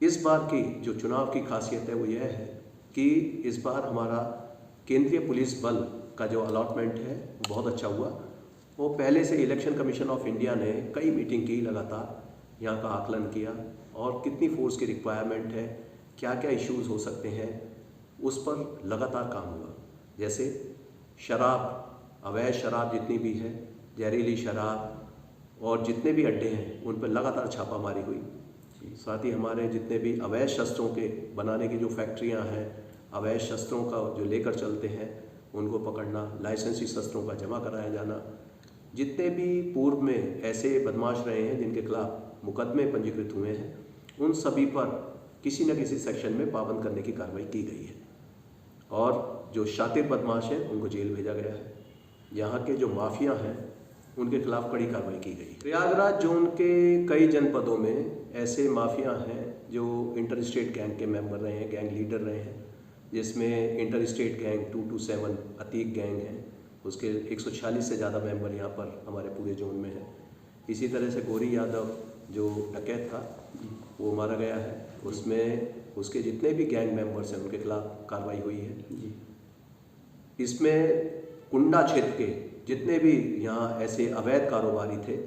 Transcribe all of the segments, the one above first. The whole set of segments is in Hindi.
इस बार की जो चुनाव की खासियत है वो यह है कि इस बार हमारा केंद्रीय पुलिस बल का जो अलॉटमेंट है वो बहुत अच्छा हुआ। वो पहले से इलेक्शन कमीशन ऑफ इंडिया ने कई मीटिंग की, लगातार यहाँ का आकलन किया और कितनी फोर्स की रिक्वायरमेंट है, क्या क्या इश्यूज हो सकते हैं, उस पर लगातार काम हुआ। जैसे शराब, अवैध शराब जितनी भी है, जहरीली शराब और जितने भी अड्डे हैं उन पर लगातार छापामारी हुई। साथ ही हमारे जितने भी अवैध शस्त्रों के बनाने की जो फैक्ट्रियां हैं, अवैध शस्त्रों का जो लेकर चलते हैं उनको पकड़ना, लाइसेंसी शस्त्रों का जमा कराया जाना, जितने भी पूर्व में ऐसे बदमाश रहे हैं जिनके खिलाफ मुकदमे पंजीकृत हुए हैं, उन सभी पर किसी न किसी सेक्शन में पाबंद करने की कार्रवाई की गई है और जो शातिर बदमाश हैं उनको जेल भेजा गया है। यहाँ के जो माफिया हैं उनके खिलाफ कड़ी कार्रवाई की गई। प्रयागराज जोन के कई जनपदों में ऐसे माफिया हैं जो इंटर स्टेट गैंग के मेंबर रहे हैं, गैंग लीडर रहे हैं, जिसमें inter state gang 227 Atiq gang है, उसके 146 से ज़्यादा मेंबर यहाँ पर हमारे पूरे जोन में हैं। इसी तरह से गोरी यादव जो डकैत था वो मारा गया है, उसमें उसके जितने भी गैंग मेंबर्स हैं उनके खिलाफ कार्रवाई हुई है। इसमें कुंडा क्षेत्र के जितने भी यहाँ ऐसे अवैध कारोबारी थे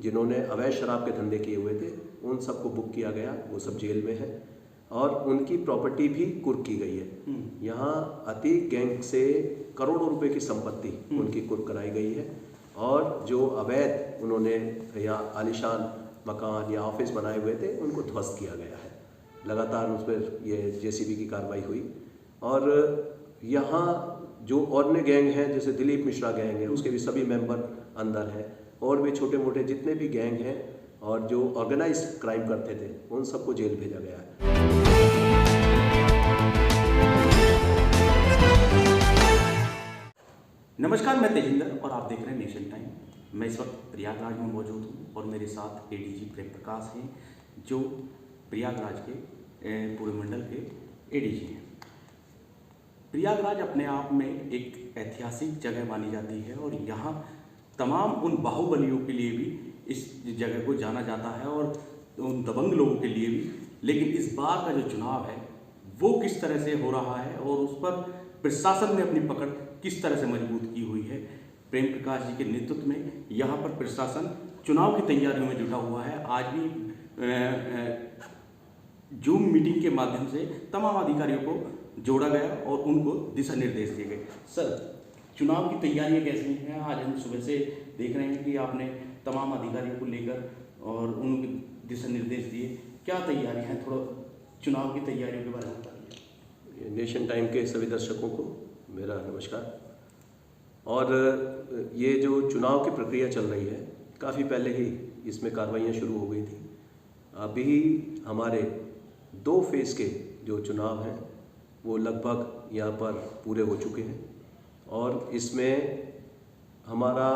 जिन्होंने अवैध शराब के धंधे किए हुए थे, उन सबको बुक किया गया, वो सब जेल में है और उनकी प्रॉपर्टी भी कुर्क की गई है। यहाँ अतीक गैंग से करोड़ों रुपए की संपत्ति उनकी कुर्क कराई गई है और जो अवैध उन्होंने यहाँ आलिशान मकान या ऑफिस बनाए हुए थे उनको ध्वस्त किया गया है। लगातार उस पर ये जेसीबी की कार्रवाई हुई और यहाँ जो अन्य गैंग हैं जैसे दिलीप मिश्रा गैंग है, उसके भी सभी मेंबर अंदर हैं और भी छोटे मोटे जितने भी गैंग हैं और जो ऑर्गेनाइज क्राइम करते थे उन सबको जेल भेजा गया है। नमस्कार, मैं तेजिंदर और आप देख रहे हैं नेशन टाइम। मैं इस वक्त प्रयागराज में मौजूद हूँ और मेरे साथ एडीजी प्रेम प्रकाश हैं जो प्रयागराज के पूरे मंडल के एडीजी हैं। प्रयागराज अपने आप में एक ऐतिहासिक जगह मानी जाती है और यहाँ तमाम उन बाहुबलियों के लिए भी इस जगह को जाना जाता है और उन दबंग लोगों के लिए भी। लेकिन इस बार का जो चुनाव है वो किस तरह से हो रहा है और उस पर प्रशासन ने अपनी पकड़ किस तरह से मजबूत की हुई है। प्रेम प्रकाश जी के नेतृत्व में यहाँ पर प्रशासन चुनाव की तैयारियों में जुटा हुआ है। आज भी जूम मीटिंग के माध्यम से तमाम अधिकारियों को जोड़ा गया और उनको दिशा निर्देश दिए गए। सर, चुनाव की तैयारियां कैसी हैं? आज हम सुबह से देख रहे हैं कि आपने तमाम अधिकारियों को लेकर और उनको दिशा निर्देश दिए, क्या तैयारियां हैं? थोड़ा चुनाव की तैयारियों के बारे में बताइए। नेशन टाइम के सभी दर्शकों को मेरा नमस्कार। और ये जो चुनाव की प्रक्रिया चल रही है, काफ़ी पहले ही इसमें कार्रवाइयाँ शुरू हो गई थी। अभी हमारे 2 फेज़ के जो चुनाव हैं वो लगभग यहाँ पर पूरे हो चुके हैं और इसमें हमारा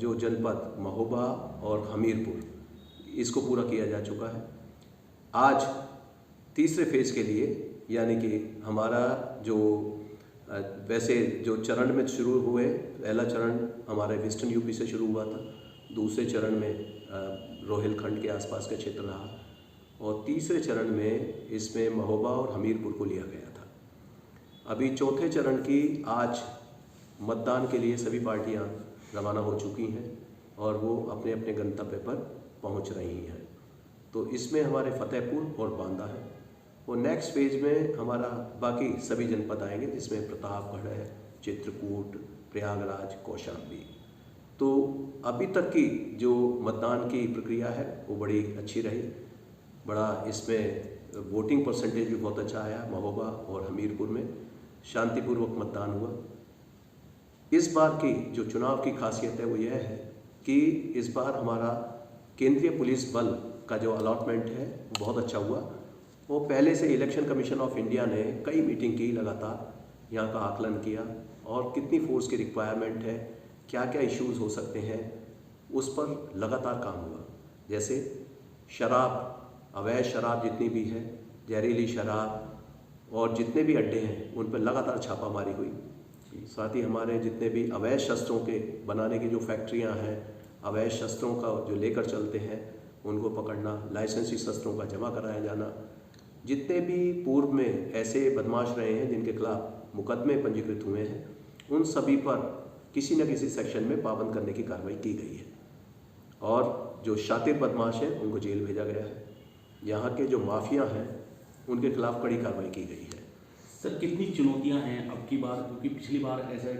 जो जनपद महोबा और हमीरपुर इसको पूरा किया जा चुका है। आज तीसरे फेज़ के लिए, यानी कि हमारा जो वैसे जो चरण में शुरू हुए, पहला चरण हमारे वेस्टर्न यूपी से शुरू हुआ था, दूसरे चरण में रोहिलखंड के आसपास का क्षेत्र रहा और तीसरे चरण में इसमें महोबा और हमीरपुर को लिया गया था। अभी चौथे चरण की आज मतदान के लिए सभी पार्टियां रवाना हो चुकी हैं और वो अपने अपने गंतव्य पर पहुंच रही हैं। तो इसमें हमारे फतेहपुर और बांदा है और नेक्स्ट फेज में हमारा बाकी सभी जनपद आएंगे, जिसमें प्रतापगढ़ है, चित्रकूट, प्रयागराज, कौशाम्बी। तो अभी तक की जो मतदान की प्रक्रिया है वो बड़ी अच्छी रही। बड़ा इसमें वोटिंग परसेंटेज भी बहुत अच्छा आया। महोबा और हमीरपुर में शांतिपूर्वक मतदान हुआ। इस बार की जो चुनाव की खासियत है वो यह है कि इस बार हमारा केंद्रीय पुलिस बल का जो अलॉटमेंट है वो बहुत अच्छा हुआ। वो पहले से इलेक्शन कमीशन ऑफ इंडिया ने कई मीटिंग की, लगातार यहाँ का आकलन किया और कितनी फोर्स की रिक्वायरमेंट है, क्या क्या इश्यूज हो सकते हैं, उस पर लगातार काम हुआ। जैसे शराब, अवैध शराब जितनी भी है, जहरीली शराब और जितने भी अड्डे हैं उन पर लगातार छापामारी हुई। साथ ही हमारे जितने भी अवैध शस्त्रों के बनाने की जो फैक्ट्रियां हैं, अवैध शस्त्रों का जो लेकर चलते हैं उनको पकड़ना, लाइसेंसी शस्त्रों का जमा कराया जाना, जितने भी पूर्व में ऐसे बदमाश रहे हैं जिनके खिलाफ मुकदमे पंजीकृत हुए हैं, उन सभी पर किसी न किसी सेक्शन में पाबंद करने की कार्रवाई की गई है और जो शातिर बदमाश हैं उनको जेल भेजा गया है। यहाँ के जो माफिया हैं उनके खिलाफ कड़ी कार्रवाई की गई है। सर, कितनी चुनौतियां हैं अब की बार, क्योंकि पिछली बार ऐसे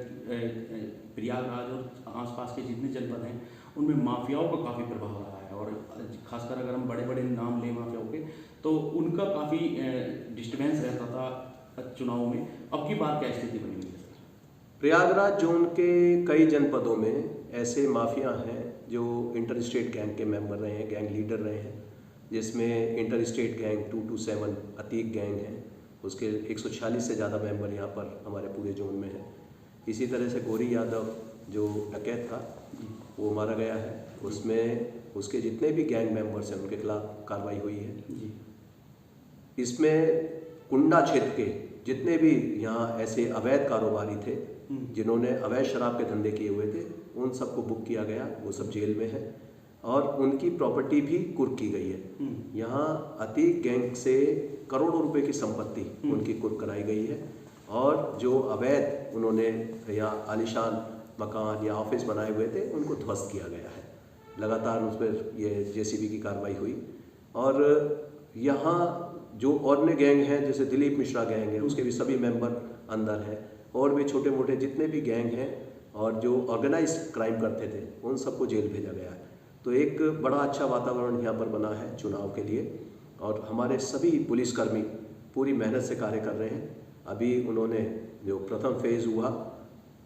प्रयागराज और आसपास के जितने जनपद हैं उनमें माफियाओं का काफ़ी प्रभाव रहा है, और खासकर अगर हम बड़े बड़े नाम लें माफियाओं के तो उनका काफ़ी डिस्टर्बेंस रहता था चुनाव में। अब की बार क्या स्थिति बनी हुई है सर? प्रयागराज जोन के कई जनपदों में ऐसे माफिया हैं जो इंटर स्टेट गैंग के मेंबर रहे हैं, गैंग लीडर रहे हैं, जिसमें inter state gang 227 Atiq gang है, उसके 146 से ज़्यादा मेंबर यहाँ पर हमारे पूरे जोन में हैं। इसी तरह से गोरी यादव जो डकैत था वो मारा गया है, उसमें उसके जितने भी गैंग मेंबर्स हैं उनके खिलाफ कार्रवाई हुई है जी। इसमें कुंडा क्षेत्र के जितने भी यहाँ ऐसे अवैध कारोबारी थे जिन्होंने अवैध शराब के धंधे किए हुए थे, उन सबको बुक किया गया, वो सब जेल में है और उनकी प्रॉपर्टी भी कुर्क की गई है। यहाँ अतीक गैंग से करोड़ों रुपए की संपत्ति उनकी कुर्क कराई गई है और जो अवैध उन्होंने यहाँ आलिशान मकान या ऑफिस बनाए हुए थे उनको ध्वस्त किया गया है। लगातार उस पर ये जेसीबी की कार्रवाई हुई और यहाँ जो अन्य गैंग हैं जैसे दिलीप मिश्रा गैंग है, उसके भी सभी मेंबर अंदर हैं और भी छोटे मोटे जितने भी गैंग हैं और जो ऑर्गेनाइज क्राइम करते थे उन सबको जेल भेजा गया है। तो एक बड़ा अच्छा वातावरण यहाँ पर बना है चुनाव के लिए और हमारे सभी पुलिसकर्मी पूरी मेहनत से कार्य कर रहे हैं। अभी उन्होंने जो प्रथम फेज़ हुआ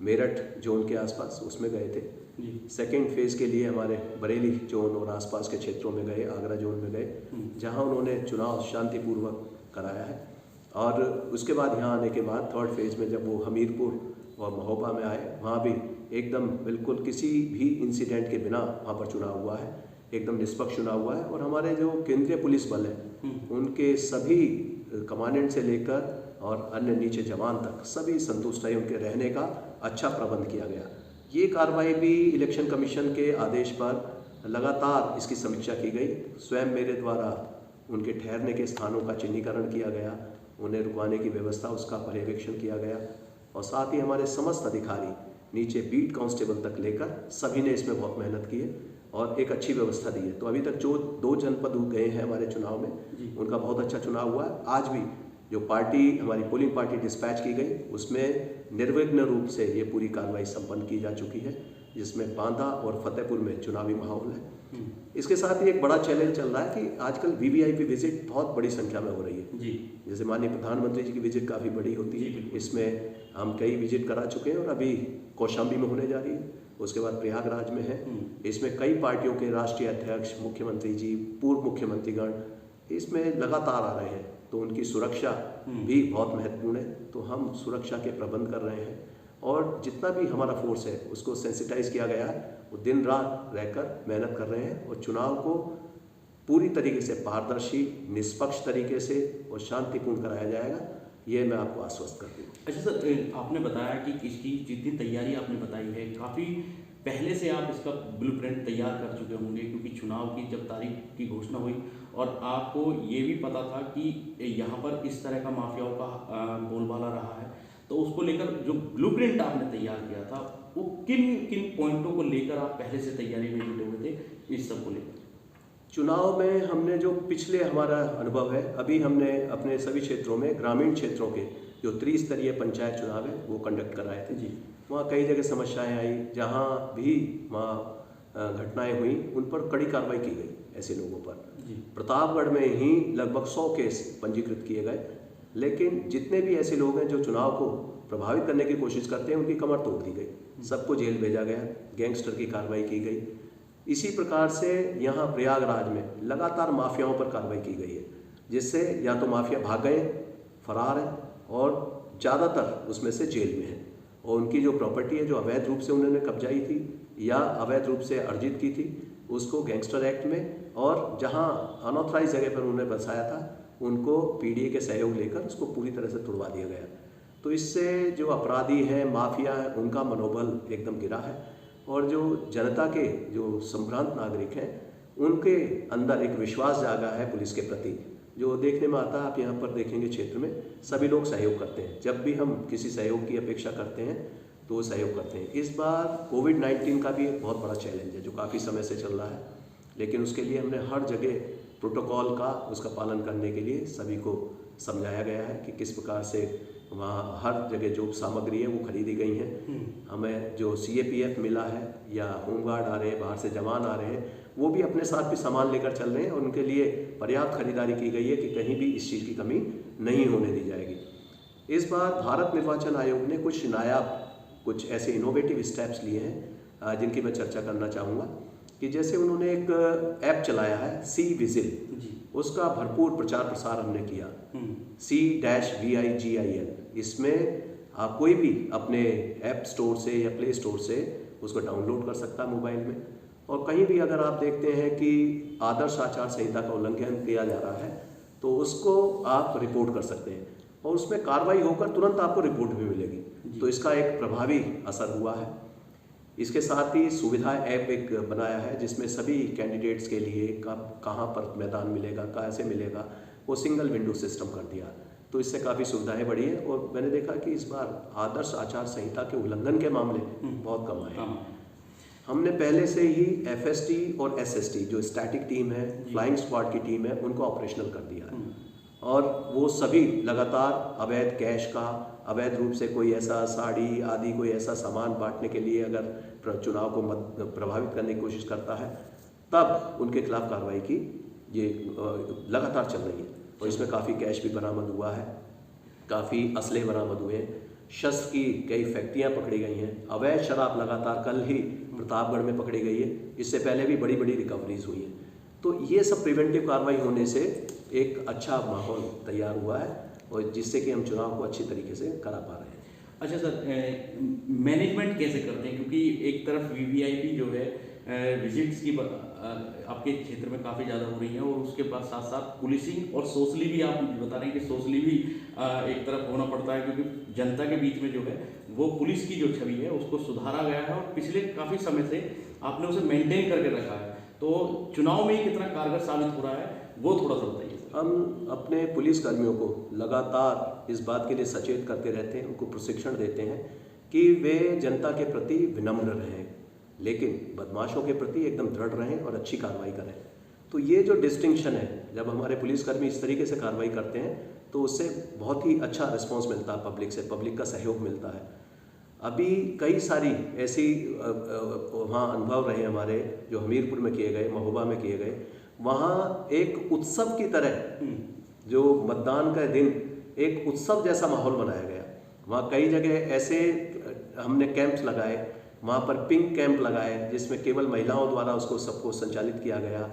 मेरठ जोन के आसपास उसमें गए थे, सेकेंड फेज़ के लिए हमारे बरेली जोन और आसपास के क्षेत्रों में गए, आगरा जोन में गए, जहां उन्होंने चुनाव शांतिपूर्वक कराया है। और उसके बाद यहाँ आने के बाद थर्ड फेज़ में जब वो हमीरपुर और महोबा में आए, वहाँ भी एकदम बिल्कुल किसी भी इंसिडेंट के बिना वहाँ पर चुनाव हुआ है, एकदम निष्पक्ष चुनाव हुआ है। और हमारे जो केंद्रीय पुलिस बल हैं उनके सभी कमांडेंट से लेकर और अन्य नीचे जवान तक सभी संतुष्ट रहे, उनके रहने का अच्छा प्रबंध किया गया। ये कार्रवाई भी इलेक्शन कमीशन के आदेश पर लगातार इसकी समीक्षा की गई। स्वयं मेरे द्वारा उनके ठहरने के स्थानों का चिन्हीकरण किया गया, उन्हें रुकवाने की व्यवस्था उसका पर्यवेक्षण किया गया और साथ ही हमारे समस्त अधिकारी नीचे बीट कांस्टेबल तक लेकर सभी ने इसमें बहुत मेहनत की है और एक अच्छी व्यवस्था दी है। तो अभी तक जो 2 जनपद गए हैं हमारे चुनाव में उनका बहुत अच्छा चुनाव हुआ है। आज भी जो पार्टी हमारी पोलिंग पार्टी डिस्पैच की गई उसमें निर्विघ्न रूप से ये पूरी कार्रवाई संपन्न की जा चुकी है, जिसमें बांदा और फतेहपुर में चुनावी माहौल है। इसके साथ ही एक बड़ा चैलेंज चल रहा है कि आजकल वीवीआईपी विजिट बहुत बड़ी संख्या में हो रही है जी। जैसे माननीय प्रधानमंत्री जी की विजिट काफ़ी बड़ी होती है, इसमें हम कई विजिट करा चुके हैं और अभी कौशाम्बी में होने जा रही है, उसके बाद प्रयागराज में है। इसमें कई पार्टियों के राष्ट्रीय अध्यक्ष, मुख्यमंत्री जी, पूर्व मुख्यमंत्रीगण इसमें लगातार आ रहे हैं, तो उनकी सुरक्षा भी बहुत महत्वपूर्ण है। तो हम सुरक्षा के प्रबंध कर रहे हैं और जितना भी हमारा फोर्स है उसको सेंसिटाइज किया गया है, वो दिन रात रहकर मेहनत कर रहे हैं और चुनाव को पूरी तरीके से पारदर्शी, निष्पक्ष तरीके से और शांतिपूर्ण कराया जाएगा, ये मैं आपको आश्वस्त कर दूँ। अच्छा सर, आपने बताया कि इसकी जितनी तैयारी आपने बताई है काफ़ी पहले से आप इसका ब्लूप्रिंट तैयार कर चुके होंगे, क्योंकि चुनाव की जब तारीख की घोषणा हुई और आपको ये भी पता था कि यहाँ पर इस तरह का माफियाओं का बोलबाला रहा है, तो उसको लेकर जो ब्लूप्रिंट आपने तैयार किया था वो किन किन पॉइंटों को लेकर आप पहले से तैयारी में जुटे हुए थे इस सब को लेकर? चुनाव में हमने जो पिछले हमारा अनुभव है, अभी हमने अपने सभी क्षेत्रों में ग्रामीण क्षेत्रों के जो त्रिस्तरीय पंचायत चुनाव है वो कंडक्ट कराए थे जी। वहाँ कई जगह समस्याएं आई, जहाँ भी वहाँ घटनाएं हुई उन पर कड़ी कार्रवाई की गई ऐसे लोगों पर। प्रतापगढ़ में ही लगभग 100 केस पंजीकृत किए गए, लेकिन जितने भी ऐसे लोग हैं जो चुनाव को प्रभावित करने की कोशिश करते हैं उनकी कमर तोड़ दी गई, सबको जेल भेजा गया, गैंगस्टर की कार्रवाई की गई। इसी प्रकार से यहाँ प्रयागराज में लगातार माफियाओं पर कार्रवाई की गई है, जिससे या तो माफिया भाग गए, फरार हैं और ज़्यादातर उसमें से जेल में हैं और उनकी जो प्रॉपर्टी है जो अवैध रूप से उन्होंने कब्जाई थी या अवैध रूप से अर्जित की थी उसको गैंगस्टर एक्ट में, और जहाँ अनऑथराइज जगह पर उन्होंने बसाया था उनको पीडीए के सहयोग लेकर उसको पूरी तरह से तुड़वा दिया गया। तो इससे जो अपराधी हैं, माफिया है, उनका मनोबल एकदम गिरा है और जो जनता के जो संभ्रांत नागरिक हैं उनके अंदर एक विश्वास जागा है पुलिस के प्रति। जो देखने में आता है, आप यहाँ पर देखेंगे क्षेत्र में सभी लोग सहयोग करते हैं। जब भी हम किसी सहयोग की अपेक्षा करते हैं तो वो सहयोग करते हैं। इस बार कोविड-19 का भी एक बहुत बड़ा चैलेंज है जो काफ़ी समय से चल रहा है, लेकिन उसके लिए हमने हर जगह प्रोटोकॉल का उसका पालन करने के लिए सभी को समझाया गया है कि किस प्रकार से वहाँ हर जगह जो सामग्री है वो खरीदी गई हैं। हमें जो CAPF मिला है या होमगार्ड आ रहे हैं, बाहर से जवान आ रहे हैं, वो भी अपने साथ भी सामान लेकर चल रहे हैं और उनके लिए पर्याप्त खरीदारी की गई है कि कहीं भी इस चीज़ की कमी नहीं होने दी जाएगी। इस बार भारत निर्वाचन आयोग ने कुछ नायाब, कुछ ऐसे इनोवेटिव स्टेप्स लिए हैं जिनकी मैं चर्चा करना चाहूँगा। कि जैसे उन्होंने एक ऐप चलाया है C-Vigil, उसका भरपूर प्रचार प्रसार हमने किया। C-VIGIL, इसमें आप कोई भी अपने ऐप स्टोर से या प्ले स्टोर से उसको डाउनलोड कर सकता है मोबाइल में, और कहीं भी अगर आप देखते हैं कि आदर्श आचार संहिता का उल्लंघन किया जा रहा है तो उसको आप रिपोर्ट कर सकते हैं और उसमें कार्रवाई होकर तुरंत आपको रिपोर्ट भी मिलेगी। तो इसका एक प्रभावी असर हुआ है। इसके साथ ही सुविधा ऐप एक बनाया है जिसमें सभी कैंडिडेट्स के लिए कब कहाँ पर मैदान मिलेगा, कैसे मिलेगा, वो सिंगल विंडो सिस्टम कर दिया। तो इससे काफ़ी सुविधाएं बढ़ी हैं और मैंने देखा कि इस बार आदर्श आचार संहिता के उल्लंघन के मामले बहुत कम आए। हमने पहले से ही FST और SST जो स्टैटिक टीम है, फ्लाइंग स्क्वाड की टीम है, उनको ऑपरेशनल कर दिया है और वो सभी लगातार अवैध कैश का, अवैध रूप से कोई ऐसा साड़ी आदि कोई ऐसा सामान बांटने के लिए अगर चुनाव को प्रभावित करने की कोशिश करता है तब उनके खिलाफ कार्रवाई की ये लगातार चल रही है। और इसमें काफ़ी कैश भी बरामद हुआ है, काफ़ी असले बरामद हुए हैं, शस्त्र की कई फैक्ट्रियाँ पकड़ी गई हैं, अवैध शराब लगातार कल ही प्रतापगढ़ में पकड़ी गई है, इससे पहले भी बड़ी बड़ी रिकवरीज हुई हैं। तो ये सब प्रिवेंटिव कार्रवाई होने से एक अच्छा माहौल तैयार हुआ है और जिससे कि हम चुनाव को अच्छी तरीके से करा पा रहे हैं। अच्छा सर, मैनेजमेंट कैसे करते हैं, क्योंकि एक तरफ VVIP जो है विजिट्स की आपके क्षेत्र में काफ़ी ज़्यादा हो रही हैं और उसके बाद साथ साथ पुलिसिंग और सोशली भी आप बता रहे हैं कि सोशली भी एक तरफ होना पड़ता है, क्योंकि जनता के बीच में जो है वो पुलिस की जो छवि है उसको सुधारा गया है और पिछले काफ़ी समय से आपने उसे मेंटेन करके रखा है। तो चुनाव में कितना कारगर साबित हो रहा है वो थोड़ा सा बताइए। हम अपने पुलिस कर्मियों को लगातार इस बात के लिए सचेत करते रहते हैं, उनको प्रशिक्षण देते हैं कि वे जनता के प्रति विनम्र रहें लेकिन बदमाशों के प्रति एकदम दृढ़ रहें और अच्छी कार्रवाई करें। तो ये जो डिस्टिंक्शन है, जब हमारे पुलिसकर्मी इस तरीके से कार्रवाई करते हैं तो उससे बहुत ही अच्छा रिस्पॉन्स मिलता है पब्लिक से, पब्लिक का सहयोग मिलता है। अभी कई सारी ऐसी वहाँ अनुभव रहे हमारे जो हमीरपुर में किए गए, महोबा में किए गए, वहाँ एक उत्सव की तरह जो मतदान का दिन एक उत्सव जैसा माहौल बनाया गया। वहाँ कई जगह ऐसे हमने कैंप्स लगाए, वहाँ पर पिंक कैंप लगाए जिसमें केवल महिलाओं द्वारा उसको सबको संचालित किया गया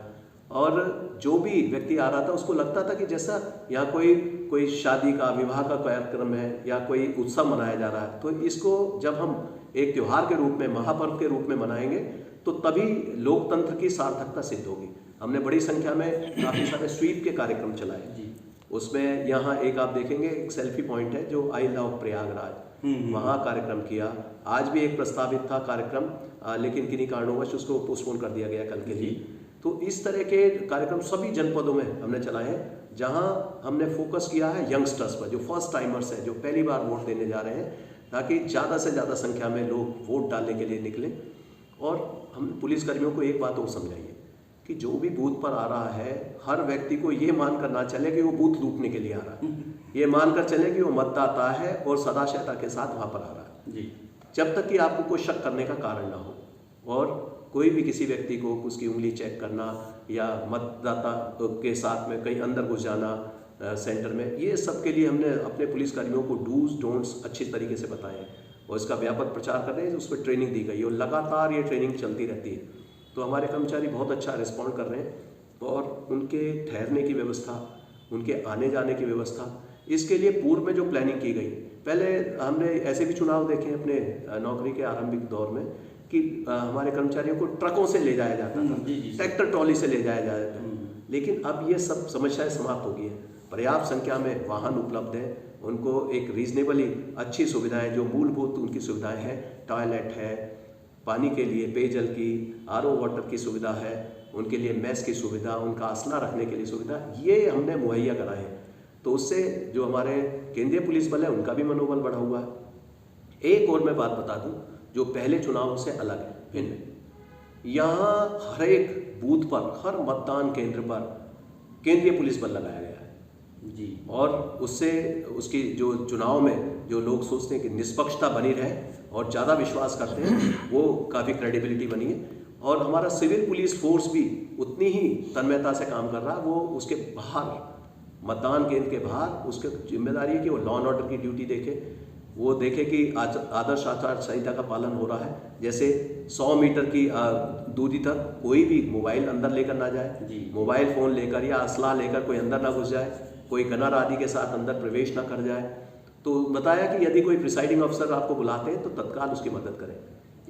और जो भी व्यक्ति आ रहा था उसको लगता था कि जैसा यहाँ कोई शादी का, विवाह का कार्यक्रम है या कोई उत्सव मनाया जा रहा है। तो इसको जब हम एक त्यौहार के रूप में, महापर्व के रूप में मनाएंगे तो तभी लोकतंत्र की सार्थकता सिद्ध होगी। हमने बड़ी संख्या में काफ़ी सारे स्वीप के कार्यक्रम चलाए। उसमें यहाँ एक आप देखेंगे एक सेल्फी पॉइंट है जो आई लव प्रयागराज, वहाँ कार्यक्रम किया। आज भी एक प्रस्तावित था कार्यक्रम लेकिन किन्हीं कारणोंवश उसको पोस्टपोन कर दिया गया कल के लिए। तो इस तरह के कार्यक्रम सभी जनपदों में हमने चलाए हैं जहाँ हमने फोकस किया है यंगस्टर्स पर, जो फर्स्ट टाइमर्स हैं, जो पहली बार वोट देने जा रहे हैं, ताकि ज़्यादा से ज़्यादा संख्या में लोग वोट डालने के लिए निकलें। और हम पुलिसकर्मियों को एक बात और समझाइए कि जो भी बूथ पर आ रहा है हर व्यक्ति को ये मानकर ना चले कि वो बूथ लूटने के लिए आ रहा है, ये मानकर चले कि वो मतदाता है और सदाशयता के साथ वहाँ पर आ रहा है जी। जब तक कि आपको कोई शक करने का कारण ना हो और कोई भी किसी व्यक्ति को उसकी उंगली चेक करना या मतदाता के साथ में कहीं अंदर घुस जाना सेंटर में, ये सब के लिए हमने अपने पुलिसकर्मियों को डूज डोंट्स अच्छी तरीके से बताए हैं और इसका व्यापक प्रचार कर रहे हैं। उस पर ट्रेनिंग दी गई है और लगातार ये ट्रेनिंग चलती रहती है। तो हमारे कर्मचारी बहुत अच्छा रिस्पॉन्ड कर रहे हैं और उनके ठहरने की व्यवस्था, उनके आने जाने की व्यवस्था, इसके लिए पूर्व में जो प्लानिंग की गई, पहले हमने ऐसे भी चुनाव देखे अपने नौकरी के आरंभिक दौर में कि हमारे कर्मचारियों को ट्रकों से ले जाया जाता था, ट्रैक्टर ट्रॉली से ले जाया जाता था, लेकिन अब ये सब समस्याएं समाप्त हो गई हैं। पर्याप्त संख्या में वाहन उपलब्ध हैं, उनको एक रीजनेबली अच्छी सुविधाएं, जो मूलभूत उनकी सुविधाएं हैं, टॉयलेट है, पानी के लिए पेयजल की, RO वाटर की सुविधा है, उनके लिए मेस की सुविधा, उनका असला रखने के लिए सुविधा, ये हमने मुहैया कराए हैं। तो उससे जो हमारे केंद्रीय पुलिस बल है उनका भी मनोबल बढ़ा हुआ है। एक और मैं बात बता दूं जो पहले चुनावों से अलग है, भिन्न। यहाँ हर एक बूथ पर, हर मतदान केंद्र पर केंद्रीय पुलिस बल लगाया गया है जी। और उससे उसकी जो चुनाव में जो लोग सोचते हैं कि निष्पक्षता बनी रहे और ज़्यादा विश्वास करते हैं, वो काफ़ी क्रेडिबिलिटी बनी है। और हमारा सिविल पुलिस फोर्स भी उतनी ही तन्मयता से काम कर रहा है। वो उसके बाहर, मतदान केंद्र के बाहर, उसकी जिम्मेदारी है कि वो लॉ एंड ऑर्डर की ड्यूटी देखे, वो देखे कि आदर्श आचार संहिता का पालन हो रहा है। जैसे 100 मीटर की दूरी तक कोई भी मोबाइल अंदर लेकर ना जाए जी। मोबाइल फ़ोन लेकर या असला लेकर कोई अंदर ना घुस जाए, कोई गनर आदि के साथ अंदर प्रवेश ना कर जाए। तो बताया कि यदि कोई प्रिसाइडिंग अफसर आपको बुलाते हैं तो तत्काल उसकी मदद करें।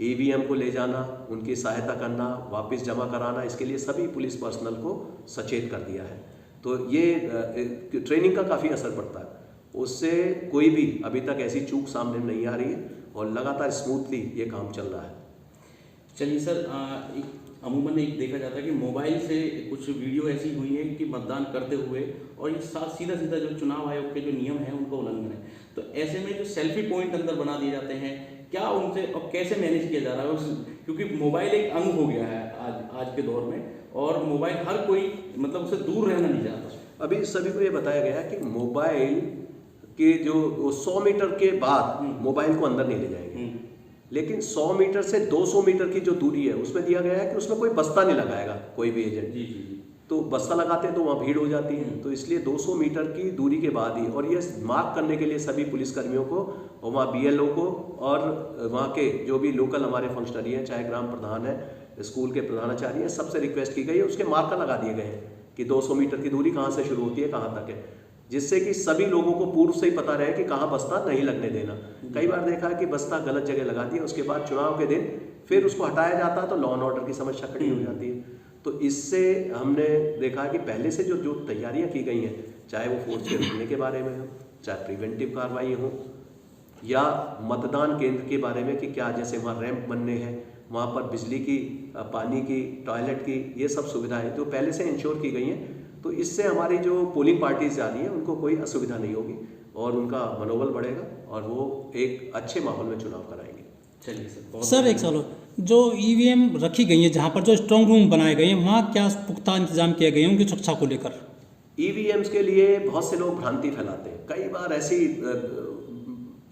ईवीएम को ले जाना, उनकी सहायता करना, वापस जमा कराना, इसके लिए सभी पुलिस पर्सनल को सचेत कर दिया है। तो ये ट्रेनिंग का काफ़ी असर पड़ता है, उससे कोई भी अभी तक ऐसी चूक सामने नहीं आ रही है और लगातार स्मूथली ये काम चल रहा है। चलिए सर, अमूमन एक देखा जाता है कि मोबाइल से कुछ वीडियो ऐसी हुई है कि मतदान करते हुए और ये सीधा सीधा जो चुनाव आयोग के जो नियम है उनका उल्लंघन है। तो ऐसे में जो सेल्फी पॉइंट अंदर बना दिए जाते हैं, क्या उनसे और कैसे मैनेज किया जा रहा है? क्योंकि मोबाइल एक अंग हो गया है आज के दौर में, और मोबाइल हर कोई मतलब उससे दूर रहना नहीं चाहता। अभी सभी को ये बताया गया कि मोबाइल के जो 100 मीटर के बाद मोबाइल को अंदर नहीं ले जाएंगे, लेकिन 100 मीटर से 200 मीटर की जो दूरी है उसमें दिया गया है कि उसमें कोई बस्ता नहीं लगाएगा कोई भी एजेंट। जी जी जी। तो बस्ता लगाते हैं तो वहाँ भीड़ हो जाती है, तो इसलिए 200 मीटर की दूरी के बाद ही, और ये मार्क करने के लिए सभी पुलिसकर्मियों को और वहाँ BLO को और वहाँ के जो भी लोकल हमारे फंक्शनरी हैं, चाहे ग्राम प्रधान है, स्कूल के प्रधानाचार्य हैं, सबसे रिक्वेस्ट की गई है, उसके मार्कर लगा दिए गए हैं कि 200 मीटर की दूरी कहाँ से शुरू होती है कहाँ तक है, जिससे कि सभी लोगों को पूर्व से ही पता रहे कि कहाँ बस्ता नहीं लगने देना। कई बार देखा है कि बस्ता गलत जगह लगा दिया, उसके बाद चुनाव के दिन फिर उसको हटाया जाता है तो लॉ एंड ऑर्डर की समस्या खड़ी हो जाती है। तो इससे हमने देखा कि पहले से जो तैयारियां की गई हैं, चाहे वो फोर्स के रोकने के बारे में हो, चाहे प्रिवेंटिव कार्रवाई हो, या मतदान केंद्र के बारे में कि क्या जैसे वहाँ रैंप बनने हैं, वहाँ पर बिजली की, पानी की, टॉयलेट की, ये सब सुविधाएं जो पहले से इंश्योर की गई हैं। तो इससे हमारी जो पोलिंग पार्टीज जा रही हैं उनको कोई असुविधा नहीं होगी और उनका मनोबल बढ़ेगा और वो एक अच्छे माहौल में चुनाव कराएंगे। चलिए सर, एक सवाल, जो EVM रखी गई है, जहाँ पर जो स्ट्रांग रूम बनाए गए हैं, वहाँ क्या पुख्ता इंतजाम किए गए हैं उनकी सुरक्षा को लेकर? EVMs के लिए बहुत से लोग भ्रांति फैलाते हैं। कई बार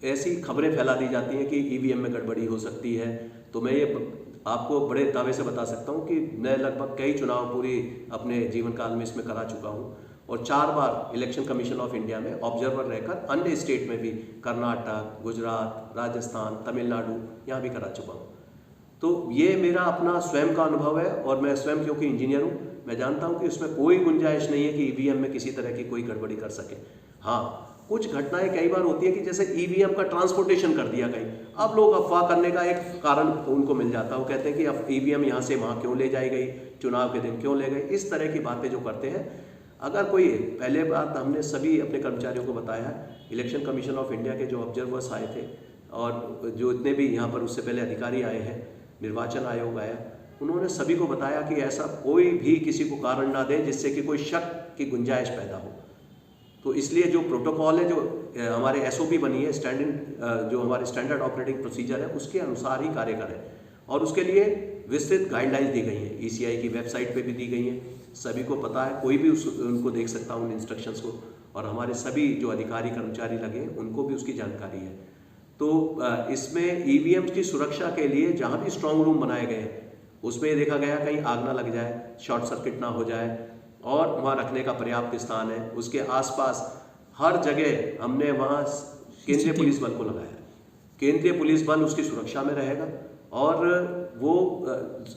ऐसी खबरें फैला दी जाती हैं कि EVM में गड़बड़ी हो सकती है। तो मैं ये आपको बड़े दावे से बता सकता हूँ कि मैं लगभग कई चुनाव पूरी अपने जीवन काल में इसमें करा चुका हूँ और 4 बार इलेक्शन कमीशन ऑफ इंडिया में ऑब्जर्वर रहकर अन्य स्टेट में भी, कर्नाटक, गुजरात, राजस्थान, तमिलनाडु, यहाँ भी करा चुका हूँ। तो ये मेरा अपना स्वयं का अनुभव है और मैं स्वयं क्योंकि इंजीनियर हूँ, मैं जानता हूँ कि उसमें कोई गुंजाइश नहीं है कि EVM में किसी तरह की कोई गड़बड़ी कर सके। हाँ, कुछ घटनाएं कई बार होती है कि जैसे EVM का ट्रांसपोर्टेशन कर दिया कहीं, अब लोग अफवाह करने का एक कारण उनको मिल जाता है। वो कहते हैं कि अब EVM यहाँ से वहाँ क्यों ले जाई गई, चुनाव के दिन क्यों ले गए, इस तरह की बातें जो करते हैं। अगर कोई, पहले बात हमने सभी अपने कर्मचारियों को बताया है, इलेक्शन कमीशन ऑफ इंडिया के जो ऑब्जर्वर्स आए थे और जो इतने भी यहाँ पर उससे पहले अधिकारी आए हैं, निर्वाचन आयोग आया, उन्होंने सभी को बताया कि ऐसा कोई भी किसी को कारण ना दे जिससे कि कोई शक की गुंजाइश पैदा हो। तो इसलिए जो प्रोटोकॉल है, जो हमारे SOP बनी है, जो हमारे स्टैंडर्ड ऑपरेटिंग प्रोसीजर है, उसके अनुसार ही कार्य करें और उसके लिए विस्तृत गाइडलाइंस दी गई हैं, ECI की वेबसाइट पे भी दी गई हैं, सभी को पता है, कोई भी उनको देख सकता है उन इंस्ट्रक्शंस को, और हमारे सभी जो अधिकारी कर्मचारी लगे हैं उनको भी उसकी जानकारी है। तो इसमें EVM की सुरक्षा के लिए जहाँ भी स्ट्रांग रूम बनाए गए हैं उसमें ये देखा गया कहीं आग ना लग जाए, शॉर्ट सर्किट ना हो जाए और वहाँ रखने का पर्याप्त स्थान है। उसके आसपास हर जगह हमने वहाँ केंद्रीय पुलिस बल को लगाया है। केंद्रीय पुलिस बल उसकी सुरक्षा में रहेगा और वो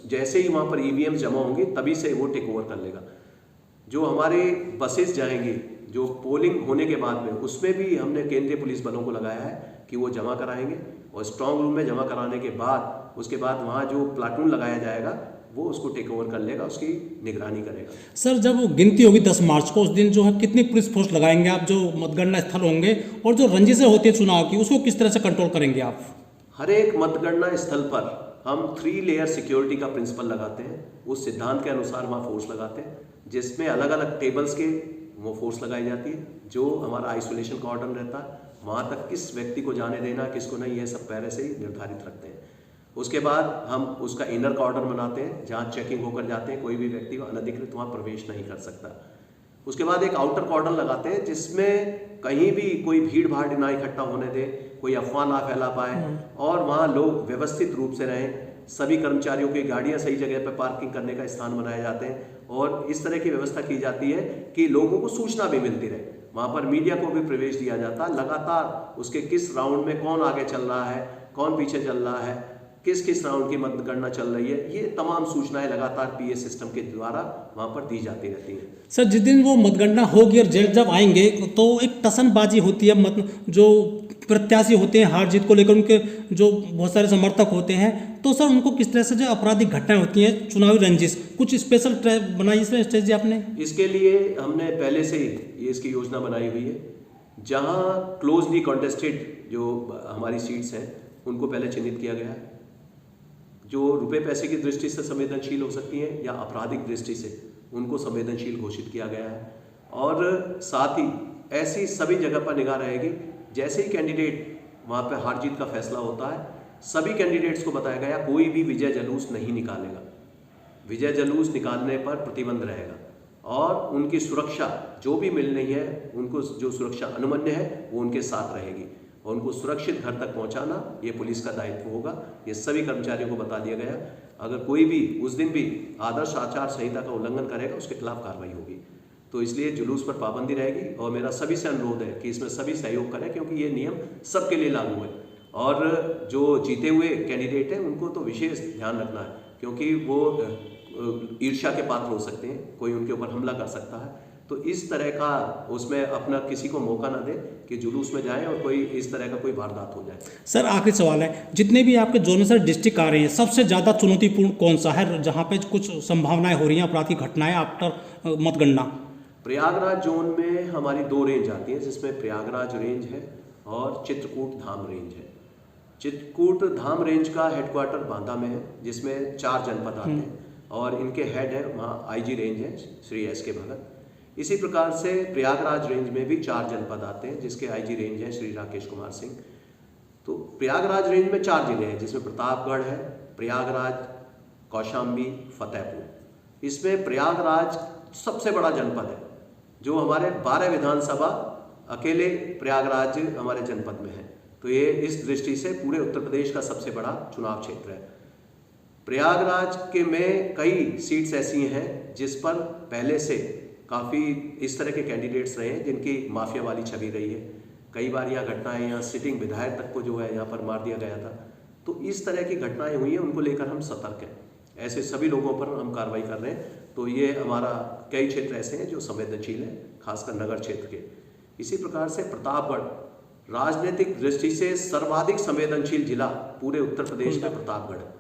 जैसे ही वहाँ पर EVM जमा होंगी तभी से वो टेक ओवर कर लेगा। जो हमारे बसेस जाएंगी जो पोलिंग होने के बाद में, उसमें भी हमने केंद्रीय पुलिस बलों को लगाया है कि वो जमा कराएंगे और स्ट्रांग रूम में जमा कराने के बाद उसके बाद वहाँ जो प्लाटून लगाया जाएगा वो उसको टेक ओवर कर लेगा, उसकी निगरानी करेगा। सर, जब वो गिनती होगी 10 मार्च को, उस दिन जो है कितनी पुलिस फोर्स लगाएंगे आप, जो मतगणना स्थल होंगे, और जो रंजिशें होती है चुनाव की उसको किस तरह से कंट्रोल करेंगे आप? हर एक मतगणना स्थल पर हम 3 लेयर सिक्योरिटी का प्रिंसिपल लगाते हैं। उस सिद्धांत के अनुसार वहाँ फोर्स लगाते हैं, जिसमें अलग अलग टेबल्स के वो फोर्स लगाई जाती है। जो हमारा आइसोलेशन का ऑर्डर रहता है, वहाँ तक किस व्यक्ति को जाने देना, किसको नहीं, ये सब पहले से ही निर्धारित रखते हैं। उसके बाद हम उसका इनर का ऑर्डर बनाते हैं, जहाँ चेकिंग होकर जाते हैं, कोई भी व्यक्ति को अनधिकृत वहाँ प्रवेश नहीं कर सकता। उसके बाद एक आउटर कॉर्डन लगाते हैं, जिसमें कहीं भी कोई भीड़ भाड़ ना इकट्ठा होने दे, कोई अफवाह ना फैला पाए और वहाँ लोग व्यवस्थित रूप से रहें। सभी कर्मचारियों की गाड़ियाँ सही जगह पर पार्किंग करने का स्थान बनाए जाते हैं और इस तरह की व्यवस्था की जाती है कि लोगों को सूचना भी मिलती रहे। वहाँ पर मीडिया को भी प्रवेश दिया जाता है, लगातार उसके किस राउंड में कौन आगे चल रहा है, कौन पीछे चल रहा है, किस किस राउंड की मतगणना चल रही है, ये तमाम सूचनाएं लगातार पीए सिस्टम के द्वारा वहाँ पर दी जाती रहती हैं। सर, जिस दिन वो मतगणना होगी और रिजल्ट जब आएंगे तो एक टसनबाजी होती है, जो प्रत्याशी होते हैं हार जीत को लेकर उनके जो बहुत सारे समर्थक होते हैं, तो सर उनको किस तरह से जो आपराधिक घटनाएं होती हैं, चुनावी रंजिश, कुछ स्पेशल बनाई इसमें स्ट्रेटजी आपने? इसके लिए हमने पहले से ही ये इसकी योजना बनाई हुई है। जहाँ क्लोजली कॉन्टेस्टेड जो हमारी सीट्स हैं उनको पहले चिन्हित किया गया है, जो रुपए पैसे की दृष्टि से संवेदनशील हो सकती हैं या आपराधिक दृष्टि से, उनको संवेदनशील घोषित किया गया है। और साथ ही ऐसी सभी जगह पर निगाह रहेगी, जैसे ही कैंडिडेट वहाँ पर हार जीत का फैसला होता है, सभी कैंडिडेट्स को बताया गया कोई भी विजय जुलूस नहीं निकालेगा। विजय जुलूस निकालने पर प्रतिबंध रहेगा और उनकी सुरक्षा जो भी मिल रही है, उनको जो सुरक्षा अनुमन्य है वो उनके साथ रहेगी और उनको सुरक्षित घर तक पहुंचाना ये पुलिस का दायित्व होगा। ये सभी कर्मचारियों को बता दिया गया। अगर कोई भी उस दिन भी आदर्श आचार संहिता का उल्लंघन करेगा, उसके खिलाफ कार्रवाई होगी। तो इसलिए जुलूस पर पाबंदी रहेगी और मेरा सभी से अनुरोध है कि इसमें सभी सहयोग करें, क्योंकि ये नियम सबके लिए लागू है। और जो जीते हुए कैंडिडेट हैं उनको तो विशेष ध्यान रखना है, क्योंकि वो ईर्ष्या के पात्र हो सकते हैं, कोई उनके ऊपर हमला कर सकता है। तो इस तरह का उसमें अपना किसी को मौका ना दे कि जुलूस में जाएं और कोई इस तरह का कोई वारदात हो जाए। सर, आखिरी सवाल है, जितने भी आपके जोन में सर डिस्ट्रिक्ट आ रहे हैं, सबसे ज़्यादा चुनौतीपूर्ण कौन सा है जहाँ पे कुछ संभावनाएं हो रही हैं आपराधिक घटनाएं आफ्टर मतगणना? प्रयागराज जोन में हमारी 2 रेंज आती हैं, जिसमें प्रयागराज रेंज है और चित्रकूट धाम रेंज है। चित्रकूट धाम रेंज का हेडक्वार्टर बांदा में है, जिसमें 4 जनपद आते हैं और इनके हेड है वहाँ आईजी रेंज है श्री एस के भगत। इसी प्रकार से प्रयागराज रेंज में भी 4 जनपद आते हैं, जिसके आईजी रेंज है श्री राकेश कुमार सिंह। तो प्रयागराज रेंज में 4 जिले हैं, जिसमें प्रतापगढ़ है, प्रयागराज, कौशाम्बी, फतेहपुर। इसमें प्रयागराज सबसे बड़ा जनपद है, जो हमारे 12 विधानसभा अकेले प्रयागराज हमारे जनपद में है। तो ये इस दृष्टि से पूरे उत्तर प्रदेश का सबसे बड़ा चुनाव क्षेत्र है। प्रयागराज के में कई सीट्स ऐसी हैं जिस पर पहले से काफ़ी इस तरह के कैंडिडेट्स रहे हैं जिनकी माफिया वाली छवि रही है। कई बार यहाँ घटनाएं, यहाँ सिटिंग विधायक तक को जो है यहाँ पर मार दिया गया था। तो इस तरह की घटनाएं हुई हैं, उनको लेकर हम सतर्क हैं। ऐसे सभी लोगों पर हम कार्रवाई कर रहे हैं। तो ये हमारा कई क्षेत्र ऐसे हैं जो संवेदनशील हैं, खासकर नगर क्षेत्र के। इसी प्रकार से प्रतापगढ़ राजनीतिक दृष्टि से सर्वाधिक संवेदनशील जिला पूरे उत्तर प्रदेश में प्रतापगढ़ है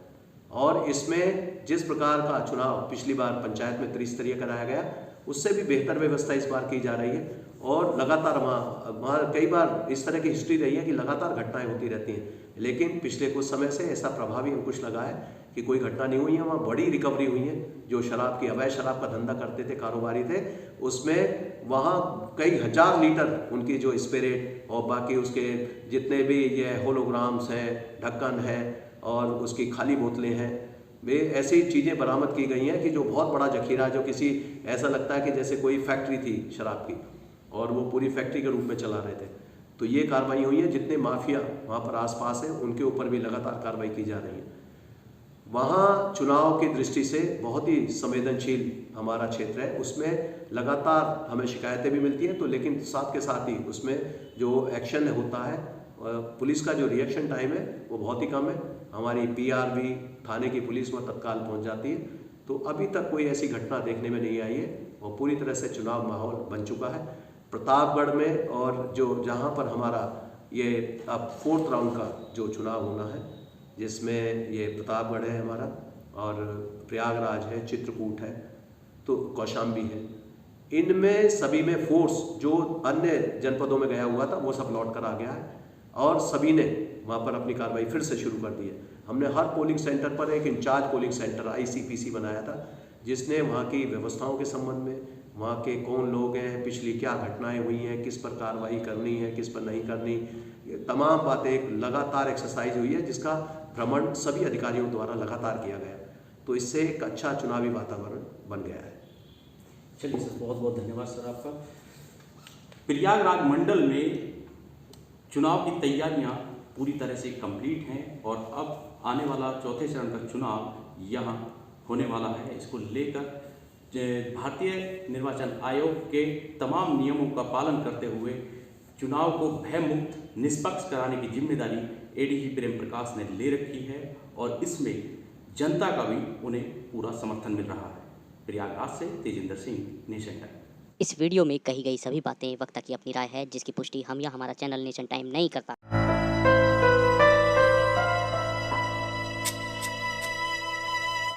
और इसमें जिस प्रकार का चुनाव पिछली बार पंचायत में त्रिस्तरीय कराया गया, उससे भी बेहतर व्यवस्था इस बार की जा रही है और लगातार वहाँ कई बार इस तरह की हिस्ट्री रही है कि लगातार घटनाएं होती रहती हैं, लेकिन पिछले कुछ समय से ऐसा प्रभावी अंकुश लगा है कि कोई घटना नहीं हुई है। वहाँ बड़ी रिकवरी हुई है। जो शराब की, अवैध शराब का धंधा करते थे, कारोबारी थे, उसमें वहाँ कई हजार लीटर उनकी जो स्पिरिट और बाकी उसके जितने भी ये होलोग्राम्स हैं, ढक्कन है और उसकी खाली बोतलें हैं, वे ऐसी चीज़ें बरामद की गई हैं कि जो बहुत बड़ा जखीरा, जो किसी ऐसा लगता है कि जैसे कोई फैक्ट्री थी शराब की और वो पूरी फैक्ट्री के रूप में चला रहे थे। तो ये कार्रवाई हुई है। जितने माफिया वहाँ पर आसपास हैं उनके ऊपर भी लगातार कार्रवाई की जा रही है। वहाँ चुनाव की दृष्टि से बहुत ही संवेदनशील हमारा क्षेत्र है, उसमें लगातार हमें शिकायतें भी मिलती हैं। तो लेकिन साथ के साथ ही उसमें जो एक्शन होता है, पुलिस का जो रिएक्शन टाइम है वो बहुत ही कम है। हमारी पीआरवी थाने की पुलिस वहाँ तत्काल पहुँच जाती है। तो अभी तक कोई ऐसी घटना देखने में नहीं आई है और पूरी तरह से चुनाव माहौल बन चुका है प्रतापगढ़ में। और जो जहाँ पर हमारा ये अब 4th राउंड का जो चुनाव होना है, जिसमें ये प्रतापगढ़ है हमारा और प्रयागराज है, चित्रकूट है, तो कौशाम्बी है, इनमें सभी में फोर्स जो अन्य जनपदों में गया हुआ था वो सब लौट कर आ गया है और सभी ने वहाँ पर अपनी कार्रवाई फिर से शुरू कर दी है। हमने हर पोलिंग सेंटर पर एक इंचार्ज पोलिंग सेंटर ICPC बनाया था, जिसने वहाँ की व्यवस्थाओं के संबंध में, वहाँ के कौन लोग हैं, पिछली क्या घटनाएं हुई हैं, किस पर कार्रवाई करनी है, किस पर नहीं करनी, ये तमाम बातें एक लगातार एक्सरसाइज हुई है, जिसका भ्रमण सभी अधिकारियों द्वारा लगातार किया गया। तो इससे एक अच्छा चुनावी वातावरण बन गया है। चलिए सर, बहुत बहुत धन्यवाद सर आपका। प्रयागराज मंडल में चुनाव की तैयारियां पूरी तरह से कंप्लीट हैं और अब आने वाला चौथे चरण का चुनाव यहाँ होने वाला है। इसको लेकर भारतीय निर्वाचन आयोग के तमाम नियमों का पालन करते हुए चुनाव को भयमुक्त निष्पक्ष कराने की जिम्मेदारी ADG प्रेम प्रकाश ने ले रखी है और इसमें जनता का भी उन्हें पूरा समर्थन मिल रहा है। प्रयागराज से तेजिंदर सिंह, नेशन टाइम। इस वीडियो में कही गई सभी बातें वक्ता की अपनी राय है, जिसकी पुष्टि हम या हमारा चैनल नेशन टाइम नहीं करता।